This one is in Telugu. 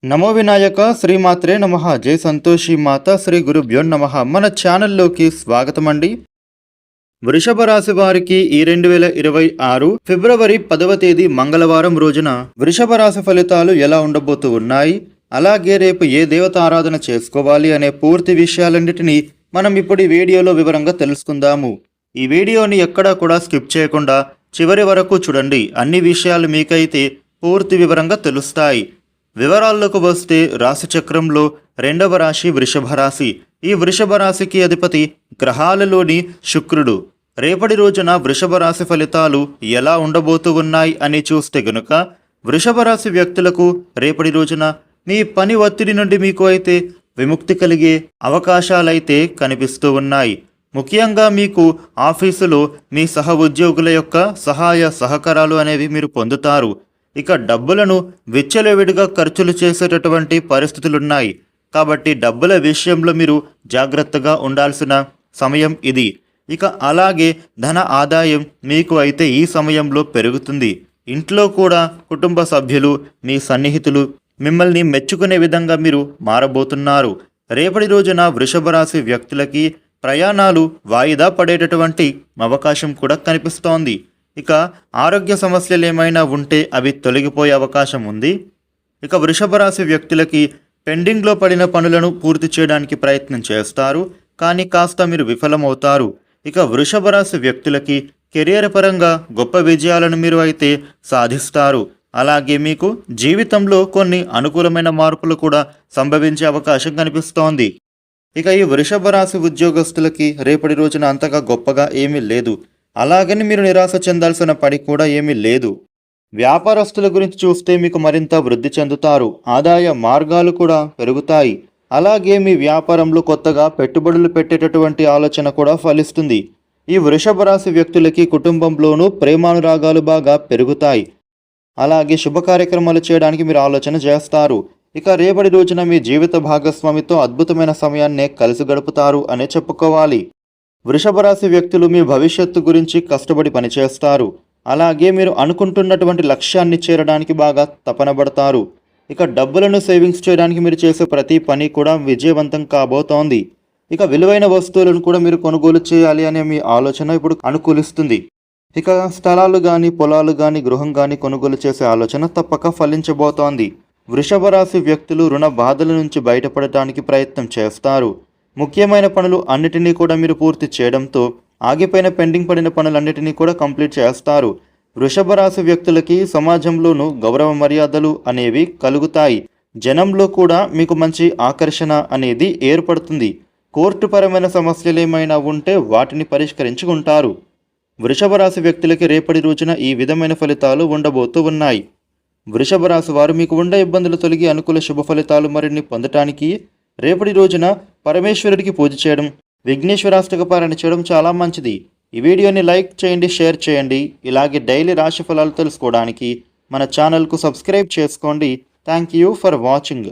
నమో వినాయక శ్రీమాత్రే నమః. జై సంతోషి మాత శ్రీ గురుభ్యో నమః. మన ఛానల్లోకి స్వాగతం అండి. వృషభ రాశి వారికి ఈ 2026 ఫిబ్రవరి 10వ తేదీ మంగళవారం రోజున వృషభ రాశి ఫలితాలు ఎలా ఉండబోతూ ఉన్నాయి, అలాగే రేపు ఏ దేవత ఆరాధన చేసుకోవాలి అనే పూర్తి విషయాలన్నిటినీ మనం ఇప్పుడు ఈ వీడియోలో వివరంగా తెలుసుకుందాము. ఈ వీడియోని ఎక్కడా కూడా స్కిప్ చేయకుండా చివరి వరకు చూడండి. అన్ని విషయాలు మీకైతే పూర్తి వివరంగా తెలుస్తాయి. వివరాల్లోకి వస్తే రాశి చక్రంలో రెండవ రాశి వృషభ రాశి. ఈ వృషభ రాశికి అధిపతి గ్రహాలలోని శుక్రుడు. రేపటి రోజున వృషభ రాశి ఫలితాలు ఎలా ఉండబోతూ ఉన్నాయి అని చూస్తే గనుక వృషభ రాశి వ్యక్తులకు రేపటి రోజున మీ పని ఒత్తిడి నుండి మీకు అయితే విముక్తి కలిగే అవకాశాలైతే కనిపిస్తూ ఉన్నాయి. ముఖ్యంగా మీకు ఆఫీసులో మీ సహ ఉద్యోగుల యొక్క సహాయ సహకారాలు అనేవి మీరు పొందుతారు. ఇక డబ్బులను విచ్చలవిడిగా ఖర్చులు చేసేటటువంటి పరిస్థితులున్నాయి. కాబట్టి డబ్బుల విషయంలో మీరు జాగ్రత్తగా ఉండాల్సిన సమయం ఇది. ఇక అలాగే ధన ఆదాయం మీకు అయితే ఈ సమయంలో పెరుగుతుంది. ఇంట్లో కూడా కుటుంబ సభ్యులు, మీ సన్నిహితులు మిమ్మల్ని మెచ్చుకునే విధంగా మీరు మారబోతున్నారు. రేపటి రోజున వృషభ రాశి వ్యక్తులకి ప్రయాణాలు వాయిదా పడేటటువంటి అవకాశం కూడా కనిపిస్తోంది. ఇక ఆరోగ్య సమస్యలు ఏమైనా ఉంటే అవి తొలగిపోయే అవకాశం ఉంది. ఇక వృషభ రాశి వ్యక్తులకి పెండింగ్లో పడిన పనులను పూర్తి చేయడానికి ప్రయత్నం చేస్తారు, కానీ కాస్త మీరు విఫలమవుతారు. ఇక వృషభ రాశి వ్యక్తులకి కెరియర్ పరంగా గొప్ప విజయాలను మీరు అయితే సాధిస్తారు. అలాగే మీకు జీవితంలో కొన్ని అనుకూలమైన మార్పులు కూడా సంభవించే అవకాశం కనిపిస్తోంది. ఇక ఈ వృషభ రాశి ఉద్యోగస్తులకి రేపటి రోజున అంతగా గొప్పగా ఏమీ లేదు. అలాగని మీరు నిరాశ చెందాల్సిన పని కూడా ఏమీ లేదు. వ్యాపారస్తుల గురించి చూస్తే మీకు మరింత వృద్ధి చెందుతారు. ఆదాయ మార్గాలు కూడా పెరుగుతాయి. అలాగే మీ వ్యాపారంలో కొత్తగా పెట్టుబడులు పెట్టేటటువంటి ఆలోచన కూడా ఫలిస్తుంది. ఈ వృషభ రాశి వ్యక్తులకి కుటుంబంలోనూ ప్రేమానురాగాలు బాగా పెరుగుతాయి. అలాగే శుభ కార్యక్రమాలు చేయడానికి మీరు ఆలోచన చేస్తారు. ఇక రేపటి రోజున మీ జీవిత భాగస్వామితో అద్భుతమైన సమయాన్నే కలిసి గడుపుతారు అనే చెప్పుకోవాలి. వృషభ రాశి వ్యక్తులు మీ భవిష్యత్తు గురించి కష్టపడి పనిచేస్తారు. అలాగే మీరు అనుకుంటున్నటువంటి లక్ష్యాన్ని చేరడానికి బాగా తపనబడతారు. ఇక డబ్బులను సేవింగ్స్ చేయడానికి మీరు చేసే ప్రతి పని కూడా విజయవంతం కాబోతోంది. ఇక విలువైన వస్తువులను కూడా మీరు కొనుగోలు చేయాలి అనే మీ ఆలోచన ఇప్పుడు అనుకూలిస్తుంది. ఇక స్థలాలు కానీ, పొలాలు కానీ, గృహం కానీ కొనుగోలు చేసే ఆలోచన తప్పక ఫలించబోతోంది. వృషభ రాశి వ్యక్తులు రుణ బాధల నుంచి బయటపడటానికి ప్రయత్నం చేస్తారు. ముఖ్యమైన పనులు అన్నిటినీ కూడా మీరు పూర్తి చేయడంతో ఆగిపోయిన పెండింగ్ పడిన పనులన్నిటినీ కూడా కంప్లీట్ చేస్తారు. వృషభ రాశి వ్యక్తులకి సమాజంలోనూ గౌరవ మర్యాదలు అనేవి కలుగుతాయి. జనంలో కూడా మీకు మంచి ఆకర్షణ అనేది ఏర్పడుతుంది. కోర్టుపరమైన సమస్యలు ఏమైనా ఉంటే వాటిని పరిష్కరించుకుంటారు. వృషభ రాశి వ్యక్తులకి రేపటి రోజున ఈ విధమైన ఫలితాలు ఉండబోతూ ఉన్నాయి. వృషభ రాశి వారు మీకు ఉండే ఇబ్బందులు తొలగి అనుకూల శుభ ఫలితాలు మరిన్ని పొందటానికి రేపటి రోజున పరమేశ్వరుడికి పూజ చేయడం, విఘ్నేశ్వరాష్టక పారాయణ చేయడం చాలా మంచిది. ఈ వీడియోని లైక్ చేయండి, షేర్ చేయండి. ఇలాగే డైలీ రాశి ఫలాలు తెలుసుకోవడానికి మన ఛానల్కు సబ్స్క్రైబ్ చేసుకోండి. Thank you for watching.